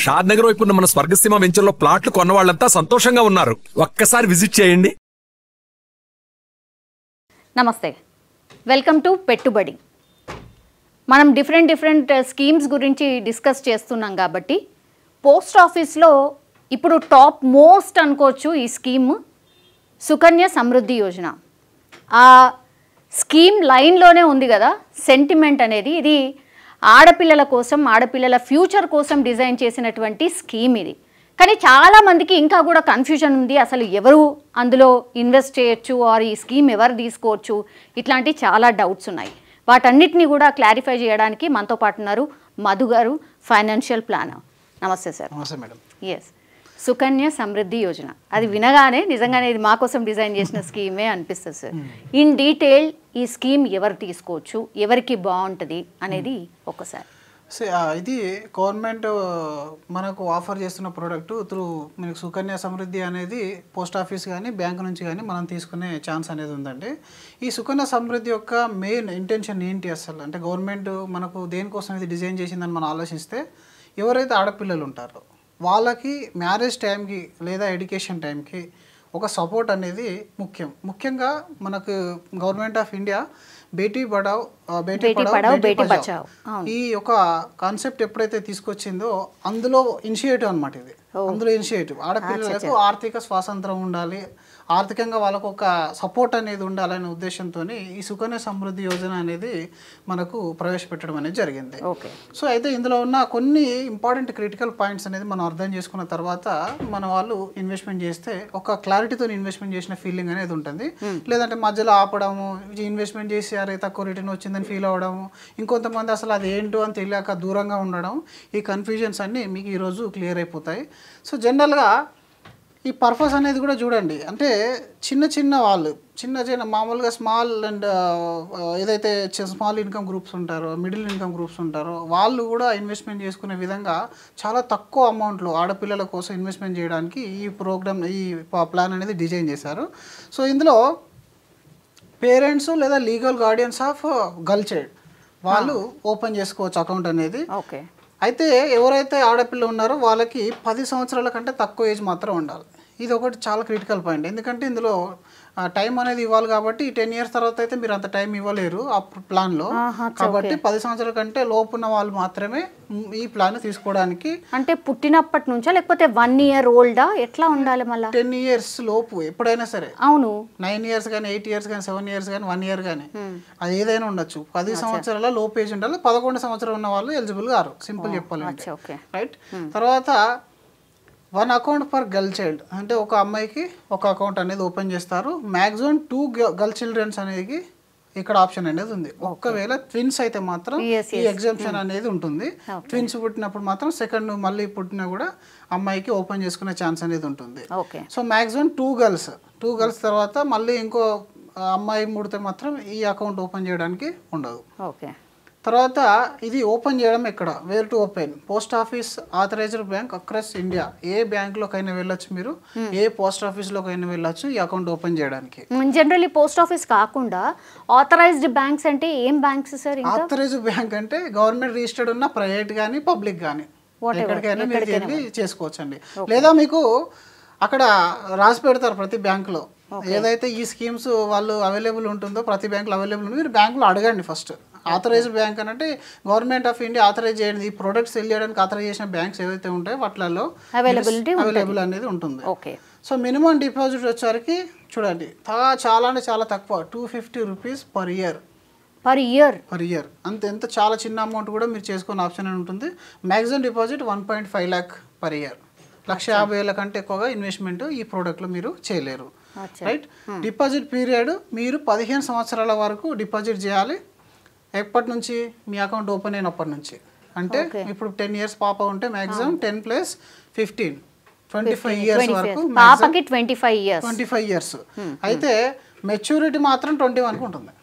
షాద్ నగర్ వైపు ఉన్న మన స్వర్గసీమ వెంచర్లో ప్లాట్లు కొన్న వాళ్ళంతా సంతోషంగా ఉన్నారు. ఒక్కసారి విజిట్ చేయండి. నమస్తే, వెల్కమ్ టు పెట్టుబడి. మనం డిఫరెంట్ స్కీమ్స్ గురించి డిస్కస్ చేస్తున్నాం కాబట్టి పోస్ట్ ఆఫీస్లో ఇప్పుడు టాప్ మోస్ట్ అనుకోవచ్చు ఈ స్కీమ్ సుకన్య సమృద్ధి యోజన. ఆ స్కీమ్ లైన్లోనే ఉంది కదా సెంటిమెంట్ అనేది. ఇది ఆడపిల్లల కోసం, ఆడపిల్లల ఫ్యూచర్ కోసం డిజైన్ చేసినటువంటి స్కీమ్ ఇది. కానీ చాలామందికి ఇంకా కూడా కన్ఫ్యూజన్ ఉంది, అసలు ఎవరు అందులో ఇన్వెస్ట్ చేయొచ్చు, ఆర్ ఈ స్కీమ్ ఎవరు తీసుకోవచ్చు, ఇట్లాంటి చాలా డౌట్స్ ఉన్నాయి. వాటన్నిటిని కూడా క్లారిఫై చేయడానికి మనతో పాటు ఉన్నారు మధు గారు, ఫైనాన్షియల్ ప్లానర్. నమస్తే సార్. నమస్తే మేడం. ఎస్, సుకన్య సమృద్ధి యోజన అది వినగానే నిజంగానే ఇది మా కోసం డిజైన్ చేసిన స్కీమే అనిపిస్తుంది సార్. ఇన్ డీటెయిల్ ఈ స్కీమ్ ఎవరు తీసుకోవచ్చు, ఎవరికి బాగుంటుంది అనేది ఒకసారి. ఇది గవర్నమెంట్ మనకు ఆఫర్ చేస్తున్న ప్రోడక్ట్ త్రూ మనకు సుకన్య సమృద్ధి అనేది పోస్ట్ ఆఫీస్ కానీ బ్యాంక్ నుంచి కానీ మనం తీసుకునే ఛాన్స్ అనేది ఉందండి. ఈ సుకన్య సమృద్ధి యొక్క మెయిన్ ఇంటెన్షన్ ఏంటి అసలు అంటే గవర్నమెంట్ మనకు దేనికోసం ఇది డిజైన్ చేసిందని మనం ఆలోచిస్తే ఎవరైతే ఆడపిల్లలు ఉంటారో వాళ్ళకి మ్యారేజ్ టైంకి లేదా ఎడ్యుకేషన్ టైంకి ఒక సపోర్ట్ అనేది ముఖ్యంగా మనకు government of India Beti Padhao Beti Bachao ఈ యొక్క కాన్సెప్ట్ ఎప్పుడైతే తీసుకొచ్చిందో అందులో ఇనిషియేటివ్ అనమాట ఇది. అందులో ఇనిషియేటివ్ ఆడపిల్లలకు ఆర్థిక స్వాతంత్రం ఉండాలి, ఆర్థికంగా వాళ్ళకు ఒక సపోర్ట్ అనేది ఉండాలనే ఉద్దేశంతో ఈ సుకన్య సమృద్ధి యోజన అనేది మనకు ప్రవేశపెట్టడం అనేది జరిగింది. సో అయితే ఇందులో ఉన్న కొన్ని ఇంపార్టెంట్ క్రిటికల్ పాయింట్స్ అనేది మనం అర్థం చేసుకున్న తర్వాత మన వాళ్ళు ఇన్వెస్ట్మెంట్ చేస్తే ఒక క్లారిటీతో ఇన్వెస్ట్మెంట్ చేసిన ఫీలింగ్ అనేది ఉంటుంది. లేదంటే మధ్యలో ఆపడము, ఇన్వెస్ట్మెంట్ చేసి అరే తక్కువ రిటర్న్ వచ్చిందని ఫీల్ అవ్వడము, ఇంకొంతమంది అసలు అది ఏంటో అని తెలియక దూరంగా ఉండడం, ఈ కన్ఫ్యూజన్స్ అన్నీ మీకు ఈరోజు క్లియర్ అయిపోతాయి. సో జనరల్గా ఈ పర్పస్ అనేది కూడా చూడండి, అంటే చిన్న వాళ్ళు చిన్న మామూలుగా స్మాల్ అండ్ ఏదైతే స్మాల్ ఇన్కమ్ గ్రూప్స్ ఉంటారో, మిడిల్ ఇన్కమ్ గ్రూప్స్ ఉంటారో వాళ్ళు కూడా ఇన్వెస్ట్మెంట్ చేసుకునే విధంగా చాలా తక్కువ అమౌంట్లో ఆడపిల్లల కోసం ఇన్వెస్ట్మెంట్ చేయడానికి ఈ ప్రోగ్రామ్ ఈ ప్లాన్ అనేది డిజైన్ చేశారు. సో ఇందులో పేరెంట్స్ లేదా legal guardians of girl child వాళ్ళు ఓపెన్ చేసుకోవచ్చు అకౌంట్ అనేది. అయితే ఎవరైతే ఆడపిల్ల ఉన్నారో వాళ్ళకి 10 సంవత్సరాల కంటే తక్కువ ఏజ్ మాత్రం ఉండాలి. ఇది ఒకటి చాలా క్రిటికల్ పాయింట్. ఎందుకంటే ఇందులో టైం అనేది ఇవ్వాలి కాబట్టి 10 years తర్వాత అయితే మీరు అంత టైం ఇవ్వలేరు ఆ ప్లాన్లో. కాబట్టి 10 సంవత్సరాల కంటే లోపున్న వాళ్ళు మాత్రమే ఈ ప్లాన్ తీసుకోవడానికి. అంటే పుట్టినప్పటి నుంచా లేకపోతే 1 year ఓల్డా ఎట్లా ఉండాలి? మళ్ళీ 10 years లోపు ఎప్పుడైనా సరే. అవును, 9 years కానీ 8 years కానీ 7 years కానీ 1 year కానీ అది ఏదైనా ఉండొచ్చు. 10 సంవత్సరాల లోపు ఏజ్ ఉండాలి. 11 సంవత్సరాలు ఉన్న వాళ్ళు ఎలిజిబుల్ గారు, సింపుల్ చెప్పాలంటే. రైట్. తర్వాత 1 account per girl child అంటే ఒక అమ్మాయికి ఒక అకౌంట్ అనేది ఓపెన్ చేస్తారు. మ్యాక్సిమం 2 girl children అనేది ఇక్కడ ఆప్షన్ అనేది ఉంది. ఒకవేళ ట్విన్స్ అయితే మాత్రం ఈ ఎగ్జామ్షన్ అనేది ఉంటుంది. ట్విన్స్ పుట్టినప్పుడు మాత్రం సెకండ్ మళ్ళీ పుట్టినా కూడా అమ్మాయికి ఓపెన్ చేసుకునే ఛాన్స్ అనేది ఉంటుంది. సో మ్యాక్సిమం 2 girls తర్వాత మళ్ళీ ఇంకో అమ్మాయి ముడితే మాత్రం ఈ అకౌంట్ ఓపెన్ చేయడానికి ఉండదు. తర్వాత ఇది ఓపెన్ చేయడం ఎక్కడ, where to open, post office authorized bank across India. ఏ బ్యాంక్లోకైనా వెళ్ళొచ్చు, మీరు ఏ పోస్ట్ ఆఫీస్లోకైనా వెళ్ళొచ్చు ఈ అకౌంట్ ఓపెన్ చేయడానికి. జనరల్లీ పోస్ట్ ఆఫీస్ కాకుండా ఆథరైజ్డ్ బ్యాంక్స్ అంటే ఏం బ్యాంక్స్ సార్? ఆథరైజ్డ్ బ్యాంక్ అంటే గవర్నమెంట్ రిజిస్టర్డ్ ఉన్న ప్రైవేట్ కానీ పబ్లిక్ కానీ ఎక్కడికైనా మీరు వెళ్ళి చేసుకోవచ్చు అండి. లేదా మీకు అక్కడ రాసి పెడతారు ప్రతి బ్యాంకులో ఏదైతే ఈ స్కీమ్స్ వాళ్ళు అవైలబుల్ ఉంటుందో ప్రతి బ్యాంకులో అవైలబుల్ ఉంది. మీరు బ్యాంకులో అడగండి ఫస్ట్. ఆథరైజ్డ్ బ్యాంక్ అంటే గవర్నమెంట్ ఆఫ్ ఇండియా ఆథరైజ్ చేయండి, ఈ ప్రొడక్ట్స్ సెల్ చేయడానికి ఆథరైజ్ చేసిన బ్యాంక్స్ ఏవైతే ఉంటాయో వాటిలలో అవైలబుల్ అనేది ఉంటుంది. సో మినిమం డిపాజిట్ వచ్చేసరికి చూడండి చాలా అంటే చాలా తక్కువ, 250 rupees per year. ఎంత చాలా చిన్న అమౌంట్ కూడా మీరు చేసుకునే ఆప్షన్ అని ఉంటుంది. Maximum deposit 1.5 lakh per year. 1,50,000 కంటే ఎక్కువగా ఇన్వెస్ట్మెంట్ ఈ ప్రోడక్ట్లో మీరు చేయలేరు. రైట్. డిపాజిట్ పీరియడ్ మీరు 15 సంవత్సరాల వరకు డిపాజిట్ చేయాలి. ఎప్పటి నుంచి? మీ అకౌంట్ ఓపెన్ అయినప్పటి నుంచి. అంటే ఇప్పుడు 10 years పాప ఉంటే మ్యాక్సిమం 10 + 15 25 years వరకు. 25 years. అయితే మెచ్యూరిటీ మాత్రం 21కి ఉంటుంది.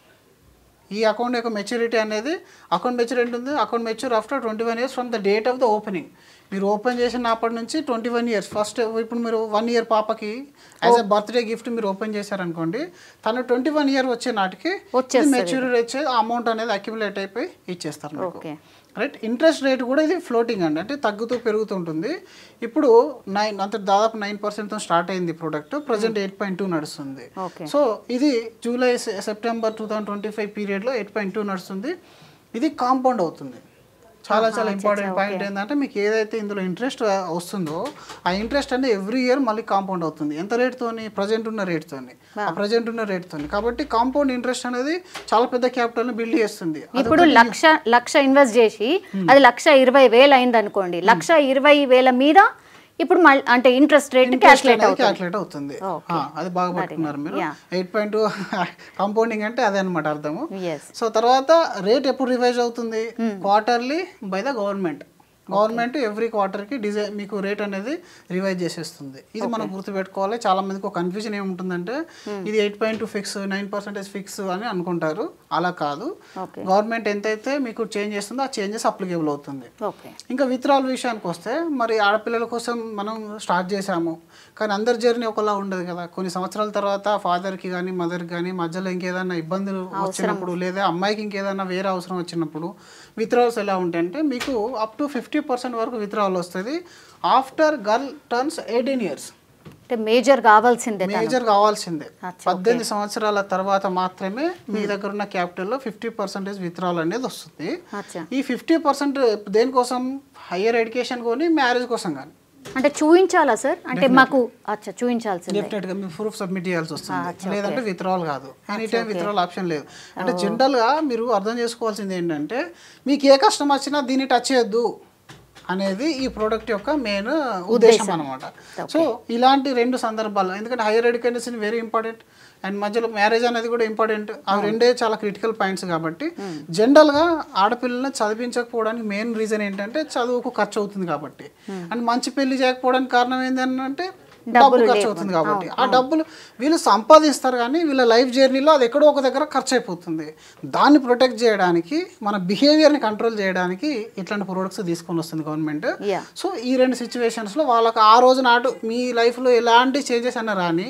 ఈ అకౌంట్ యొక్క మెచ్యూరిటీ అనేది అకౌంట్ మెచ్యూరిటీ ఉంది. Account mature after 21 years from the date of the opening. మీరు ఓపెన్ చేసినప్పటి నుంచి 21 years. ఫస్ట్ ఇప్పుడు మీరు 1 year పాపకి యాజ్ ఎ బర్త్డే గిఫ్ట్ మీరు ఓపెన్ చేశారనుకోండి, తను 21 year వచ్చే నాటికి మెచ్యూరిటీ వచ్చే అమౌంట్ అనేది అక్యుములేట్ అయిపోయి ఇచ్చేస్తారు మీకు. రైట్. ఇంట్రెస్ట్ రేట్ కూడా ఇది ఫ్లోటింగ్ అండి, అంటే తగ్గుతూ పెరుగుతూ ఉంటుంది. ఇప్పుడు 9 అంటే దాదాపు 9%తో స్టార్ట్ అయింది ప్రోడక్ట్, ప్రజెంట్ 8.2 నడుస్తుంది. సో ఇది జూలై సెప్టెంబర్ 2025 పీరియడ్లో 8.2 నడుస్తుంది. ఇది కాంపౌండ్ అవుతుంది. చాలా ఇంపార్టెంట్ పాయింట్ ఏంటంటే మీకు ఏదైతే ఇందులో ఇంట్రెస్ట్ వస్తుందో ఆ ఇంట్రెస్ట్ అనేది ఎవ్రీ ఇయర్ మళ్ళీ కాంపౌండ్ అవుతుంది. ఎంత రేట్తోని? ప్రజెంట్ ఉన్న రేట్తోని. కాబట్టి కాంపౌండ్ ఇంట్రెస్ట్ అనేది చాలా పెద్ద క్యాపిటల్ని బిల్డ్ చేస్తుంది. ఇప్పుడు లక్ష ఇన్వెస్ట్ చేసి అది 1,20,000 అయింది అనుకోండి, 1,20,000 మీద ఇప్పుడు అంటే ఇంట్రెస్ట్ రేట్ క్యాల్కులేట్ అవుతుంది. అది బాగా పట్టుకున్నారు మీరు. 8.2 కాంపౌండింగ్ అంటే అదే అనమాట అర్థము. సో తర్వాత రేట్ ఎప్పుడు రివైజ్ అవుతుంది? Quarterly by the government every క్వార్టర్కి మీకు రేట్ అనేది రివైజ్ చేసేస్తుంది. ఇది మనం గుర్తుపెట్టుకోవాలి. చాలా మందికి ఒక కన్ఫ్యూజన్ ఏముంటుందంటే ఇది 8.2 ఫిక్స్, 9% ఫిక్స్ అని అనుకుంటారు. అలా కాదు, గవర్నమెంట్ ఎంతైతే మీకు చేంజ్ చేస్తుందో ఆ చేంజెస్ అప్లికేబుల్ అవుతుంది. ఇంకా విత్డ్రాల్ విషయానికి వస్తే, మరి ఆడపిల్లల కోసం మనం స్టార్ట్ చేసాము, కానీ అందరి జర్నీ ఒకలా ఉండదు కదా. కొన్ని సంవత్సరాల తర్వాత ఫాదర్కి కానీ మదర్కి కానీ మధ్యలో ఇంకేదైనా ఇబ్బందులు వచ్చినప్పుడు, లేదా అమ్మాయికి ఇంకేదైనా వేరే అవసరం వచ్చినప్పుడు విత్డ్రాల్స్ ఎలా ఉంటాయంటే మీకు అప్ టు 50% వరకు విత్డ్రావల్ వస్తుంది after girl turns 18 years. Major కావాల్సిందే 18 సంవత్సరాల తర్వాత మాత్రమే మీ దగ్గర ఉన్న క్యాపిటల్లో 50% విత్డ్రావల్ అనేది వస్తుంది. ఈ 50% దేనికోసం? హయ్యర్ ఎడ్యుకేషన్ కానీ మ్యారేజ్ కోసం కానీ. అంటే చూపించాలా సార్? అంటే మాకు చూపించాల్సింది డెఫినెట్గా మీ ప్రూఫ్ సబ్మిట్ చేయాల్సి వస్తుంది, లేదంటే విత్డ్రావల్ కాదు. ఎనీ టైం విత్డ్రావల్ ఆప్షన్ లేదు. అంటే జనరల్గా మీరు అర్థం చేసుకోవాల్సింది ఏంటంటే మీకు ఏ కష్టం వచ్చినా దీన్ని టచ్ చేయొద్దు అనేది ఈ ప్రోడక్ట్ యొక్క మెయిన్ ఉద్దేశం అనమాట. సో ఇలాంటి 2 సందర్భాలు, ఎందుకంటే higher education very important and మధ్యలో మ్యారేజ్ అనేది కూడా ఇంపార్టెంట్. అవి రెండే చాలా క్రిటికల్ పాయింట్స్. కాబట్టి జనరల్గా ఆడపిల్లల్ని చదివించకపోవడానికి మెయిన్ రీజన్ ఏంటంటే చదువుకు ఖర్చు అవుతుంది కాబట్టి. అండ్ మంచి పెళ్లి చేయకపోవడానికి కారణం ఏంటంటే డబ్బులు ఖర్చు అవుతుంది కాబట్టి. ఆ డబ్బులు వీళ్ళు సంపాదిస్తారు కానీ వీళ్ళ లైఫ్ జర్నీలో అది ఎక్కడో ఒక దగ్గర ఖర్చు అయిపోతుంది. దాన్ని ప్రొటెక్ట్ చేయడానికి, మన బిహేవియర్ని కంట్రోల్ చేయడానికి ఇట్లాంటి ప్రొడక్ట్స్ తీసుకొని వస్తుంది గవర్నమెంట్. సో ఈ 2 సిచ్యువేషన్స్లో వాళ్ళకి ఆ రోజు నాటు మీ లైఫ్లో ఎలాంటి చేంజెస్ అన్నా రాని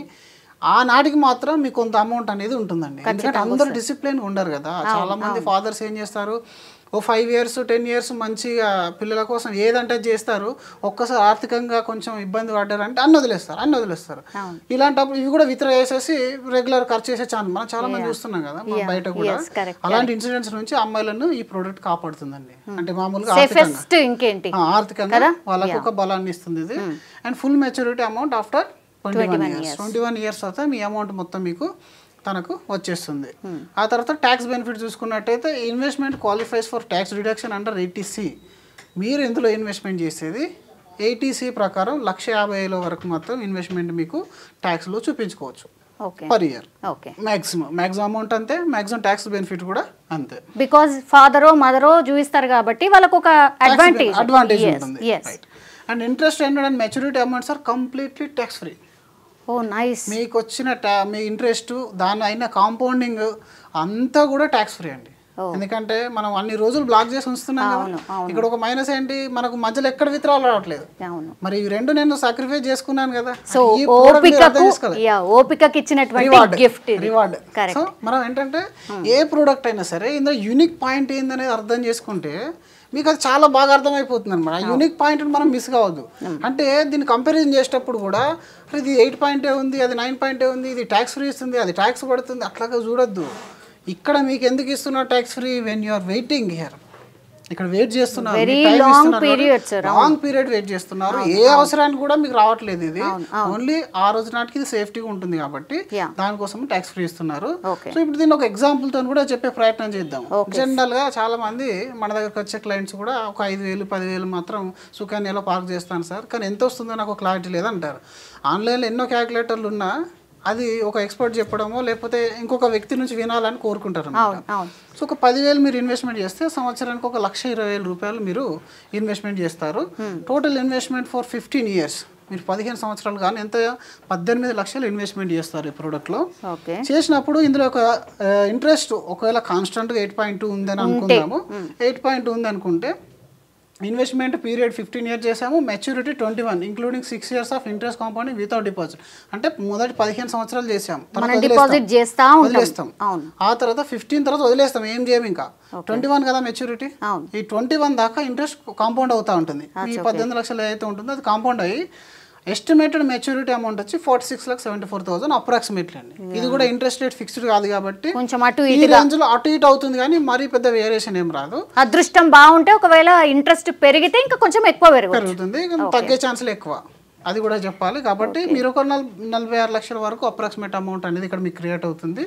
ఆ నాటికి మాత్రం మీకు కొంత అమౌంట్ అనేది ఉంటుందండి. ఎందుకంటే అందరూ డిసిప్లిన్గా ఉండరు కదా. చాలామంది ఫాదర్స్ ఏం చేస్తారు, ఓ 5 years 10 years మంచిగా పిల్లల కోసం ఏదంటే చేస్తారు, ఒక్కసారి ఆర్థికంగా కొంచెం ఇబ్బంది పడ్డారంటే అన్ని వదిలేస్తారు. ఇలాంటప్పుడు ఇవి కూడా విత్డ్రా చేసేసి రెగ్యులర్ ఖర్చు చేసే ఛాన్స్ మనం చాలా మంది చూస్తున్నాం కదా బయట కూడా. అలాంటి ఇన్సిడెంట్స్ నుంచి అమ్మాయిలను ఈ ప్రోడక్ట్ కాపాడుతుందండి. అంటే మామూలుగా ఆర్థికంగా వాళ్ళకు ఒక బలాన్ని ఇస్తుంది ఇది. And full maturity amount after 21 years తర్వాత మీ అమౌంట్ మొత్తం మీకు తనకు వచ్చేస్తుంది. ఆ తర్వాత ట్యాక్స్ బెనిఫిట్ చూసుకున్నట్టయితే investment qualifies for tax reduction under 80C. మీరు ఇందులో ఇన్వెస్ట్మెంట్ చేసేది 80C ప్రకారం 1,50,000 వరకు మాత్రం ఇన్వెస్ట్మెంట్ మీకు ట్యాక్స్లో చూపించుకోవచ్చు పర్ ఇయర్. మ్యాక్సిమం అమౌంట్ అంతే, మ్యాక్సిమం ట్యాక్స్ బెనిఫిట్ కూడా అంతే. బికాజ్ ఫాదరో మదరో చూపిస్తారు కాబట్టి వాళ్ళకు ఒక అడ్వాంటేజ్ ఉంటుంది. And interest and maturity amounts are completely tax free. మీకు వచ్చిన మీ ఇంట్రెస్ట్ దాని అయిన కాంపౌండింగ్ అంతా కూడా ట్యాక్స్ ఫ్రీ అండి. ఎందుకంటే మనం అన్ని రోజులు బ్లాక్ చేసి ఉంచుతున్నాం కదా. ఇక్కడ ఒక మైనస్ ఏంటి, మనకు మధ్యలో ఎక్కడ విత్డ్రావల్ రావట్లేదు. మరి ఈ 2 నేను సాక్రిఫైస్ చేసుకున్నాను కదా. రివార్డ్. సో మనం ఏంటంటే ఏ ప్రోడక్ట్ అయినా సరే ఇందులో యూనిక్ పాయింట్ ఏందనేది అర్థం చేసుకుంటే మీకు అది చాలా బాగా అర్థమైపోతుంది అనమాట. ఆ యూనిక్ పాయింట్ మనం మిస్ కావద్దు. అంటే దీన్ని కంపారిజన్ చేసేటప్పుడు కూడా ఇది 8 ఉంది, అది 9 ఉంది, ఇది ట్యాక్స్ ఫ్రీ ఇస్తుంది, అది ట్యాక్స్ పడుతుంది, అట్లాగా చూడొద్దు. ఇక్కడ మీకు ఎందుకు ఇస్తున్నారు tax free? When you are waiting here, ఇక్కడ వెయిట్ చేస్తున్నారు, లాంగ్ పీరియడ్ వెయిట్ చేస్తున్నారు. ఏ అవసరానికి కూడా మీకు రావట్లేదు. ఇది ఓన్లీ ఆ రోజు నాటికి ఇది సేఫ్టీగా ఉంటుంది కాబట్టి దానికోసం ట్యాక్స్ ఫ్రీ ఇస్తున్నారు. సో ఇప్పుడు దీన్ని ఒక ఎగ్జాంపుల్ తో కూడా చెప్పే ప్రయత్నం చేద్దాం. జనరల్ గా చాలా మంది మన దగ్గరకు వచ్చే క్లయింట్స్ కూడా ఒక 5,000 10,000 మాత్రం సుకన్యలో పార్క్ చేస్తాను సార్, కానీ ఎంత వస్తుందో నాకు క్లారిటీ లేదంటారు. ఆన్లైన్లో ఎన్నో క్యాలిక్యులేటర్లు ఉన్నా అది ఒక ఎక్స్పర్ట్ చెప్పడమో లేకపోతే ఇంకొక వ్యక్తి నుంచి వినాలని కోరుకుంటారు. సో ఒక 10,000 మీరు ఇన్వెస్ట్మెంట్ చేస్తే సంవత్సరానికి ఒక 1,20,000 రూపాయలు మీరు ఇన్వెస్ట్మెంట్ చేస్తారు. టోటల్ ఇన్వెస్ట్మెంట్ ఫర్ 15 years, మీరు 15 సంవత్సరాలు కానీ ఎంత 18 లక్షలు ఇన్వెస్ట్మెంట్ చేస్తారు ఈ ప్రోడక్ట్లో. చేసినప్పుడు ఇందులో ఒక ఇంట్రెస్ట్ ఒకవేళ కాన్స్టెంట్గా 8.2 ఉందని అనుకుందాము. 8.2 ఉంది అనుకుంటే ఇన్వెస్ట్మెంట్ పీరియడ్ 15 years చేసాము, maturity 21 including 6 years of interest compounding without deposit. అంటే మొదటి 15 సంవత్సరాలు చేసాము, వదిలేస్తాం. ఆ తర్వాత 15 తర్వాత వదిలేస్తాం, ఏం చేయము. ఇంకా 21 కదా మెచ్యూరిటీ, ఈ 21 దాకా ఇంట్రెస్ట్ కాంపౌండ్ అవుతూ ఉంటుంది. ఈ 18 లక్షలు ఏదైతే ఉంటుందో అది కాంపౌండ్ అయ్యి ఎస్టిమేటెడ్ మెచ్యూరిటీ అమౌంట్ వచ్చి 46,74,000 అప్రాక్సిమేట్లీ అండి. ఇది కూడా ఇంట్రెస్ట్ రేట్ ఫిక్స్డ్ కాదు కాబట్టి ఈ రేంజ్ లో అటు ఇటు అవుతుంది, కానీ మరీ పెద్ద వేరియేషన్ ఏం రాదు. అదృష్టం బాగుంటే ఒకవేళ ఇంట్రెస్ట్ పెరిగితే ఇంకా కొంచెం ఎక్కువ పెరుగుతుంది, తగ్గే ఛాన్సులు ఎక్కువ, అది కూడా చెప్పాలి. కాబట్టి మీరు ఒక 46 లక్షల వరకు అప్రాక్సిమేట్ అమౌంట్ అనేది ఇక్కడ మీకు క్రియేట్ అవుతుంది.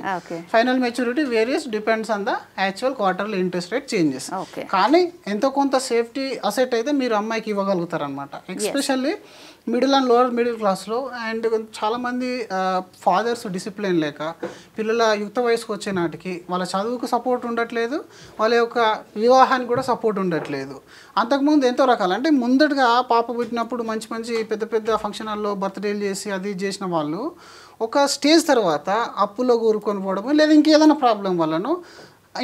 Final maturity various depends on the actual quarterly interest rate changes. కానీ ఎంతో కొంత సేఫ్టీ అసెట్ అయితే మీరు అమ్మాయికి ఇవ్వగలుగుతారు అనమాట. Especially middle and lower middle క్లాస్లో అండ్ చాలామంది ఫాదర్స్ డిసిప్లిన్ లేక పిల్లల యుక్త వయసుకు వచ్చే నాటికి వాళ్ళ చదువుకు సపోర్ట్ ఉండట్లేదు, వాళ్ళ యొక్క వివాహానికి కూడా సపోర్ట్ ఉండట్లేదు. అంతకుముందు ఎంతో రకాలు అంటే ముందటగా పాప పుట్టినప్పుడు మంచి మంచి పెద్ద పెద్ద ఫంక్షన్ హాల్లో బర్త్డేలు చేసి అది చేసిన వాళ్ళు ఒక స్టేజ్ తర్వాత అప్పులో కూరుకొని పోవడం లేదా ఇంకేదైనా ప్రాబ్లం వల్లనో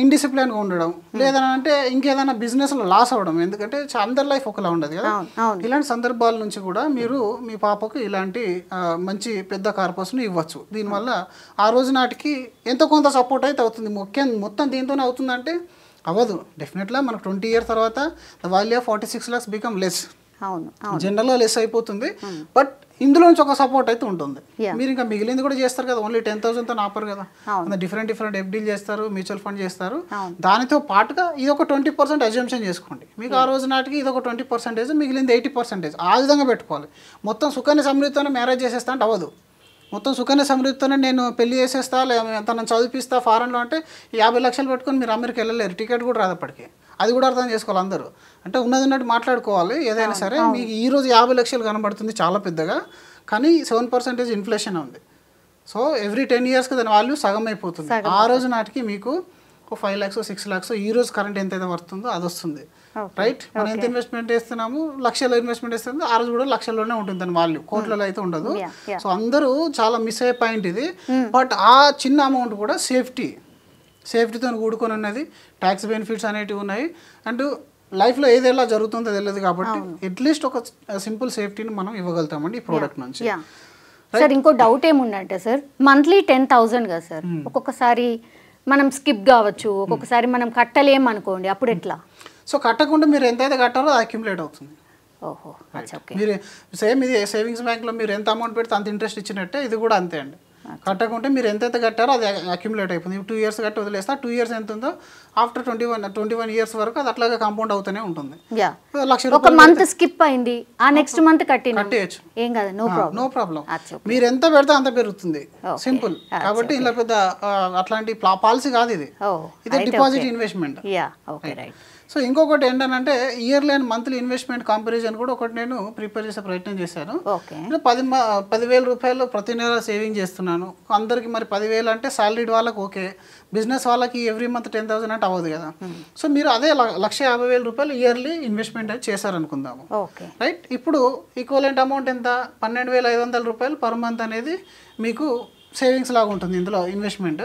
ఇండిసిప్లిన్గా ఉండడం లేదంటే ఇంకేదైనా బిజినెస్లో లాస్ అవ్వడం. ఎందుకంటే అందరి లైఫ్ ఒకలా ఉండదు కదా. ఇలాంటి సందర్భాల నుంచి కూడా మీరు మీ పాపకు ఇలాంటి మంచి పెద్ద కార్పస్ను ఇవ్వచ్చు. దీనివల్ల ఆ రోజు నాటికి ఎంతో కొంత సపోర్ట్ అయితే అవుతుంది. మొత్తం దీంతోనే అవుతుందంటే అవ్వదు. డెఫినెట్గా మనకు 20 years తర్వాత the value of 46 lakhs become less, జనరల్గా లెస్ అయిపోతుంది. బట్ ఇందులోంచి ఒక సపోర్ట్ అయితే ఉంటుంది. మీరు ఇంకా మిగిలింది కూడా చేస్తారు కదా, ఓన్లీ 10,000తో ఆపరు కదా. డిఫరెంట్ ఎఫ్డీలు చేస్తారు, మ్యూచువల్ ఫండ్ చేస్తారు. దానితో పాటుగా ఇది ఒక 20% అజంప్షన్ చేసుకోండి. మీకు ఆ రోజు నాటికి ఇది ఒక 20%, మిగిలింది 80%. ఆ విధంగా పెట్టుకోవాలి. మొత్తం సుకన్య సమృద్ధితోనే మ్యారేజ్ చేసేస్తా అంటే అవ్వదు. మొత్తం సుకన్య సమృద్ధితోనే నేను పెళ్లి చేసేస్తా, తనను చదివిపిస్తా ఫారెన్లో అంటే 50 లక్షలు పెట్టుకొని మీరు అమెరికా వెళ్ళలేరు, టికెట్ కూడా రాదు అప్పటికి. అది కూడా అర్థం చేసుకోవాలి అందరూ. అంటే ఉన్నట్టు మాట్లాడుకోవాలి. ఏదైనా సరే మీకు ఈరోజు 50 లక్షలు కనబడుతుంది చాలా పెద్దగా, కానీ 7% ఇన్ఫ్లేషన్ ఉంది. సో ఎవ్రీ 10 yearsకి దాని వాల్యూ సగం అయిపోతుంది. ఆ రోజు నాటికి మీకు 5 lakhs 6 lakhs ఈ రోజు కరెంట్ ఎంతైతే వస్తుందో అది వస్తుంది. రైట్, మనం ఎంత ఇన్వెస్ట్మెంట్ చేస్తున్నాము, లక్షల్లో ఇన్వెస్ట్మెంట్ చేస్తుంది, ఆ రోజు కూడా లక్షల్లోనే ఉంటుంది దాని వాల్యూ, కోట్లలో అయితే ఉండదు. సో అందరూ చాలా మిస్ అయ్యే పాయింట్ ఇది. బట్ ఆ చిన్న అమౌంట్ కూడా సేఫ్టీతో కూడుకొని ఉన్నది. ట్యాక్స్ బెనిఫిట్స్ అనేటివి ఉన్నాయి. అండ్ లైఫ్లో ఏది ఎలా జరుగుతుందో తెలియదు కాబట్టి అట్లీస్ట్ ఒక సింపుల్ సేఫ్టీని మనం ఇవ్వగలుగుతామండి ఈ ప్రోడక్ట్ నుంచి. సార్ ఇంకో డౌట్ ఏముందంటే సార్, మంత్లీ 10,000 కదా సార్, ఒక్కొక్కసారి మనం స్కిప్ కావచ్చు, ఒక్కొక్కసారి మనం కట్టలేం అనుకోండి, అప్పుడు ఎట్లా? సో కట్టకుండా మీరు ఎంతైతే కట్టారో అది అక్యుములేట్ అవుతుంది. మీరు సేమ్ ఇది సేవింగ్స్ బ్యాంక్లో మీరు ఎంత అమౌంట్ పెడితే అంత ఇంట్రెస్ట్ ఇచ్చినట్టే ఇది కూడా అంతే అండి. కట్టకుంటే మీరు ఎంతైతే కట్టారో అది అక్యుములేట్ అయిపోతుంది. 2 years కట్టి వదిలేస్తా, 2 years ఎంత ఉందో ఆఫ్టర్ 21 years వరకు అది అట్లాగే కాంపౌండ్ అవుతూనే ఉంటుంది. ఒక మంత్ స్కిప్ అయింది, ఆ నెక్స్ట్ మంత్ కట్టేయచ్చు, ఏం కాదు, నో ప్రాబ్లం. మీరు ఎంత పెడితే అంత పెరుగుతుంది, సింపుల్. కాబట్టి ఇలా పెద్ద అట్లాంటి పాలసీ కాదు ఇది, ఇది డిపాజిట్ ఇన్వెస్ట్మెంట్. సో ఇంకొకటి ఏంటంటే yearly and monthly investment comparison కూడా ఒకటి నేను ప్రిపేర్ చేసే ప్రయత్నం చేశాను. 10,000 రూపాయలు ప్రతి నెల సేవింగ్ చేస్తున్నాను. అందరికి మరి 10,000 అంటే సాలరీడ్ వాళ్ళకి ఓకే, బిజినెస్ వాళ్ళకి ఎవ్రీ మంత్ 10,000 అంటే అవ్వదు కదా. సో మీరు అదే 1,50,000 రూపాయలు ఇయర్లీ ఇన్వెస్ట్మెంట్ అయితే చేశారనుకుందాము. రైట్, ఇప్పుడు ఈక్వలెంట్ అమౌంట్ ఎంత, 12,500 రూపాయలు పర్ మంత్ అనేది మీకు సేవింగ్స్ లాగా ఉంటుంది ఇందులో ఇన్వెస్ట్మెంట్.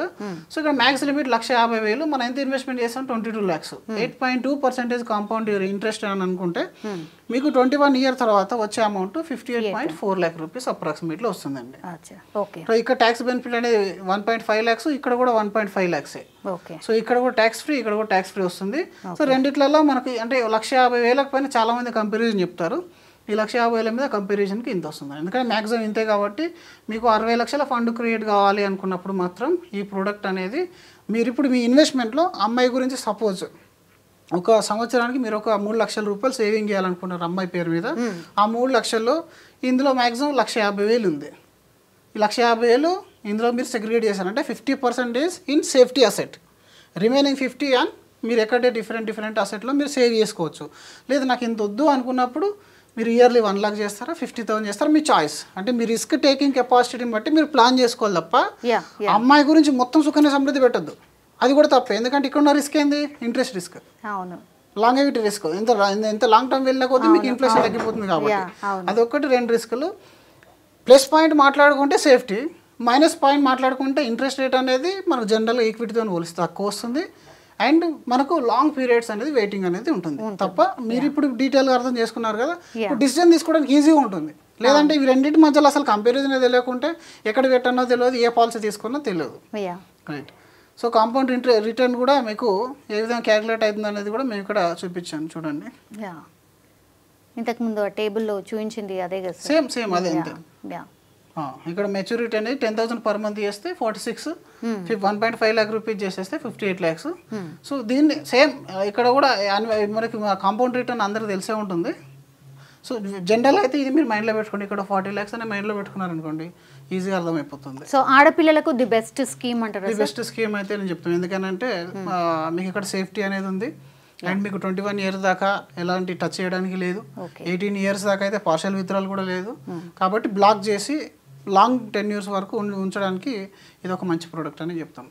సో ఇక్కడ మ్యాక్స్ లిమిట్ 1,50,000, మనం ఎంత ఇన్వెస్ట్మెంట్ చేస్తాం 22 lakhs, 8.2% కాంపౌండ్ ఇంట్రెస్ట్ అని అనుకుంటే మీకు 21 years తర్వాత వచ్చే అమౌంట్ 58.4 lakh rupees అప్రాక్సిమేట్లీ వస్తుందండి. ఇక్కడ ట్యాక్స్ బెనిఫిట్ అనేది 1.5 lakhs, ఇక్కడ కూడా 1.5 lakhs. సో ఇక్కడ కూడా ట్యాక్స్ ఫ్రీ, ఇక్కడ కూడా ట్యాక్స్ ఫ్రీ వస్తుంది. సో రెండిట్లలో మనకి అంటే 1,50,000 పైన చాలా మంది కంపారిజన్ చెప్తారు. ఈ 1,50,000 మీద కంపారిజన్కి ఇంత వస్తుంది. ఎందుకంటే మ్యాక్సిమం ఇంతే కాబట్టి మీకు 60 లక్షల ఫండ్ క్రియేట్ కావాలి అనుకున్నప్పుడు మాత్రం ఈ ప్రోడక్ట్ అనేది మీరు ఇప్పుడు మీ ఇన్వెస్ట్మెంట్లో అమ్మాయి గురించి సపోజ్ ఒక సంవత్సరానికి మీరు ఒక 3 లక్షల రూపాయలు సేవింగ్ చేయాలనుకుంటున్నారు అమ్మాయి పేరు మీద. ఆ 3 లక్షల్లో ఇందులో మ్యాక్సిమం 1,50,000 ఉంది. ఈ 1,50,000 ఇందులో మీరు సెగ్రిగేట్ చేశారంటే 50% in safety asset, remaining 50 on మీరు ఎక్కడే డిఫరెంట్ అసెట్లో మీరు సేవ్ చేసుకోవచ్చు. లేదు నాకు ఇంత వద్దు అనుకున్నప్పుడు మీరు ఇయర్లీ 1 lakh చేస్తారా, 50,000 చేస్తారా, మీ చాయిస్. అంటే మీ రిస్క్ టేకింగ్ కెపాసిటీని బట్టి మీరు ప్లాన్ చేసుకోవాలి తప్ప అమ్మాయి గురించి మొత్తం సుకన్య సమృద్ధి పెట్టద్దు. అది కూడా తప్పే, ఎందుకంటే ఇక్కడ ఉన్న రిస్క్ ఏంది, ఇంట్రెస్ట్ రిస్క్, లాంగేవిటీ రిస్క్. ఎంత లాంగ్ టర్మ్ వెళ్ళిన కొద్దీ మీకు ఇన్ఫ్లేషన్ తగ్గిపోతుంది కాబట్టి అదొకటి. 2 రిస్కులు. ప్లస్ పాయింట్ మాట్లాడుకుంటే సేఫ్టీ, మైనస్ పాయింట్ మాట్లాడుకుంటే ఇంట్రెస్ట్ రేట్ అనేది మనకు జనరల్గా ఈక్విటీతో పోలిస్తే తక్కువ వస్తుంది. అండ్ మనకు లాంగ్ పీరియడ్స్ అనేది వెయిటింగ్ అనేది ఉంటుంది తప్ప మీరు ఇప్పుడు డీటెయిల్గా అర్థం చేసుకున్నారు కదా, డిసిజన్ తీసుకోవడానికి ఈజీగా ఉంటుంది. లేదంటే ఇవి రెండింటి మధ్యలో అసలు కంపారిజన్ తెలియకుంటే ఎక్కడ పెట్టానో తెలియదు, ఏ పాలసీ తీసుకున్నా తెలియదు. రైట్. సో కాంపౌండ్ రిటర్న్ కూడా మీకు ఏ విధంగా క్యాలిక్యులేట్ అవుతుంది అనేది కూడా మేము ఇక్కడ చూపించాను చూడండి. ఇంతకుముందు ఆ టేబుల్లో చూపించింది అదే కదా? సేమ్ అదే అంతే. ఇక్కడ మెచ్యూరిటీ అనేది 10,000 పర్ మంత్ చేస్తే 46, 1.5 lakh రూపీస్ చేసేస్తే 58 lakhs. సో దీన్ని సేమ్ ఇక్కడ కూడా మనకి కాంపౌండ్ రిటర్న్ అందరికి తెలిసే ఉంటుంది. సో జనరల్ అయితే ఇది మీరు మైండ్లో పెట్టుకోండి, ఇక్కడ 40 lakhs అనే మైండ్లో పెట్టుకున్నారు అనుకోండి, ఈజీగా అర్థమైపోతుంది. సో ఆడపిల్లలకు ది బెస్ట్ స్కీమ్ అంటారు? ది బెస్ట్ స్కీమ్ అయితే నేను చెప్తాను, ఎందుకంటే మీకు ఇక్కడ సేఫ్టీ అనేది ఉంది. అండ్ మీకు 21 years దాకా ఎలాంటి టచ్ చేయడానికి లేదు, 18 years దాకా అయితే పార్షల్ విత్డ్రాల్ కూడా లేదు. కాబట్టి బ్లాక్ చేసి లాంగ్ 10 years వరకు ఉంచడానికి ఇది ఒక మంచి ప్రోడక్ట్ అని చెప్తాం.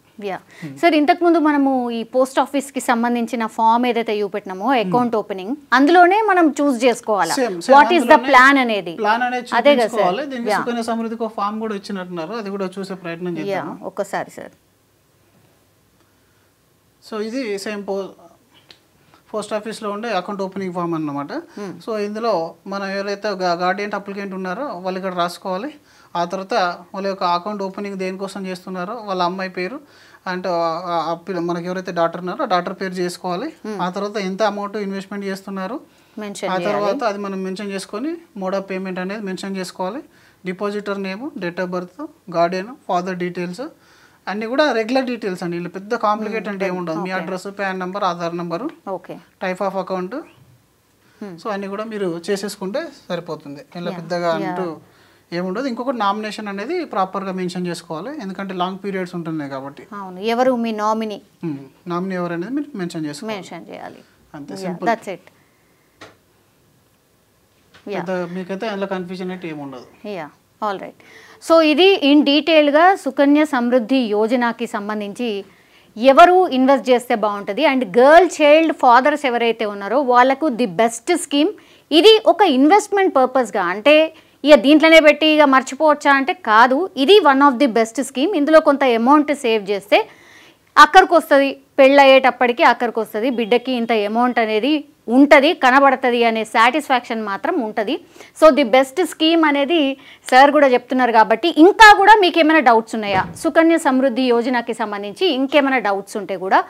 సార్ ఇంతకుముందు మనము ఈ పోస్ట్ ఆఫీస్కి సంబంధించిన ఫామ్ ఏదైతే చూపెట్టినామో అకౌంట్ ఓపెనింగ్, అందులోనే మనం చూస్ చేసుకోవాలి వాట్ ఈస్ ద ప్లాన్ అనేది. అదే కదా సార్, దీనికి సుకన్య సమృద్ధికి ఒక ఫామ్ కూడా ఇచ్చినట్టున్నారు, అది కూడా చూసే ప్రయత్నం చేద్దాం ఒక్కసారి సార్. సో ఇది సేమ్ పోస్ట్ ఆఫీస్లో ఉండే అకౌంట్ ఓపెనింగ్ ఫామ్ అన్నమాట. సో ఇందులో మనం ఎవరైతే గార్డియన్ అప్లికెంట్ ఉన్నారో వాళ్ళు ఇక్కడ రాసుకోవాలి. ఆ తర్వాత వాళ్ళ యొక్క అకౌంట్ ఓపెనింగ్ దేనికోసం చేస్తున్నారో వాళ్ళ అమ్మాయి పేరు అంటే మనకి ఎవరైతే డాటర్ ఉన్నారో ఆ డాటర్ పేరు చేసుకోవాలి. ఆ తర్వాత ఎంత అమౌంట్ ఇన్వెస్ట్మెంట్ చేస్తున్నారు, ఆ తర్వాత అది మనం మెన్షన్ చేసుకొని మోడ్ ఆఫ్ పేమెంట్ అనేది మెన్షన్ చేసుకోవాలి. Depositor name, date of birth, Guardian, father details అన్నీ కూడా రెగ్యులర్ డీటెయిల్స్ అండి. ఇలా పెద్ద కాంప్లికేట్ అంటే ఏముండదు. మీ address, PAN number, Aadhaar number, type of account, so అన్నీ కూడా మీరు చేసేసుకుంటే సరిపోతుంది. ఇలా పెద్దగా అంటూ ఏముండదు. ఇంకొకటి నామినేషన్ అనేది ప్రాపర్గా మెన్షన్ చేసుకోవాలి, ఎందుకంటే లాంగ్ పీరియడ్స్ ఉంటున్నాయి కాబట్టి. ఎవరు మీ నామినీ, నామినీ ఎవరు అనేది మీరు మెన్షన్ చేయాలి. అంతే సింపుల్. మీకైతే అందులో కన్ఫ్యూజన్ అయితే ఏముండదు. All right. సో ఇది ఇన్ డీటెయిల్గా సుకన్య సమృద్ధి యోజనకి సంబంధించి ఎవరు ఇన్వెస్ట్ చేస్తే బాగుంటుంది అండ్ గర్ల్ చైల్డ్ ఫాదర్స్ ఎవరైతే ఉన్నారో వాళ్ళకు ది బెస్ట్ స్కీమ్ ఇది. ఒక ఇన్వెస్ట్మెంట్ పర్పస్గా అంటే ఇక దీంట్లోనే పెట్టి ఇక మర్చిపోవచ్చా అంటే కాదు, ఇది one of the best scheme. ఇందులో కొంత అమౌంట్ సేవ్ చేస్తే అక్కడికి వస్తుంది, పెళ్ళయ్యేటప్పటికి అక్కడికి వస్తుంది, బిడ్డకి ఇంత అమౌంట్ అనేది ఉంటుంది, కనబడుతుంది అనే సాటిస్ఫాక్షన్ మాత్రం ఉంటుంది. సో ది బెస్ట్ స్కీమ్ అనేది సార్ కూడా చెప్తున్నారు కాబట్టి ఇంకా కూడా మీకు ఏమైనా డౌట్స్ ఉన్నాయా సుకన్య సమృద్ధి యోజనకి సంబంధించి, ఇంకేమైనా డౌట్స్ ఉంటే కూడా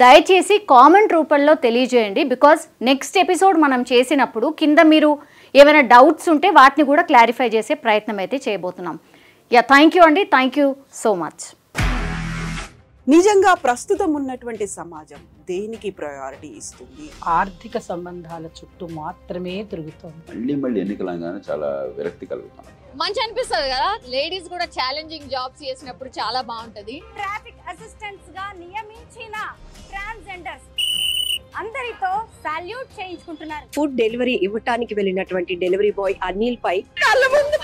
దయచేసి కామెంట్ రూపంలో తెలియజేయండి. బికాజ్ నెక్స్ట్ ఎపిసోడ్ మనం చేసినప్పుడు కింద మీరు ఏమైనా డౌట్స్ ఉంటే వాటిని కూడా క్లారిఫై చేసే ప్రయత్నం అయితే చేయబోతున్నాం. థ్యాంక్ యూ అండి, థ్యాంక్ యూ సో మచ్. నిజంగా ప్రస్తుతం ఉన్నటువంటి సమాజం దేనికి ప్రయారిటీ ఇస్తుంది? ఆర్థిక సంబంధాల చుట్టూ మాత్రమే తిరుగుతుంది. మళ్ళీ ఎన్నికలంగానే చాలా విరక్తి కలుగుతాం. మంచి అనిపిస్తుంది కదా, లేడీస్ కూడా ఛాలెంజింగ్ జాబ్స్ చేసినప్పుడు చాలా బాగుంటది. ట్రాఫిక్ అసిస్టెంట్స్ గా నియమించిన ట్రాన్స్జెండర్స్ అందరితో సాల్యూట్ చేయించుకుంటున్నారు. ఫుడ్ డెలివరీ ఇవ్వటానికి వెళ్ళినటువంటి డెలివరీ బాయ్ అనిల్ పై కళ్ళ ముందు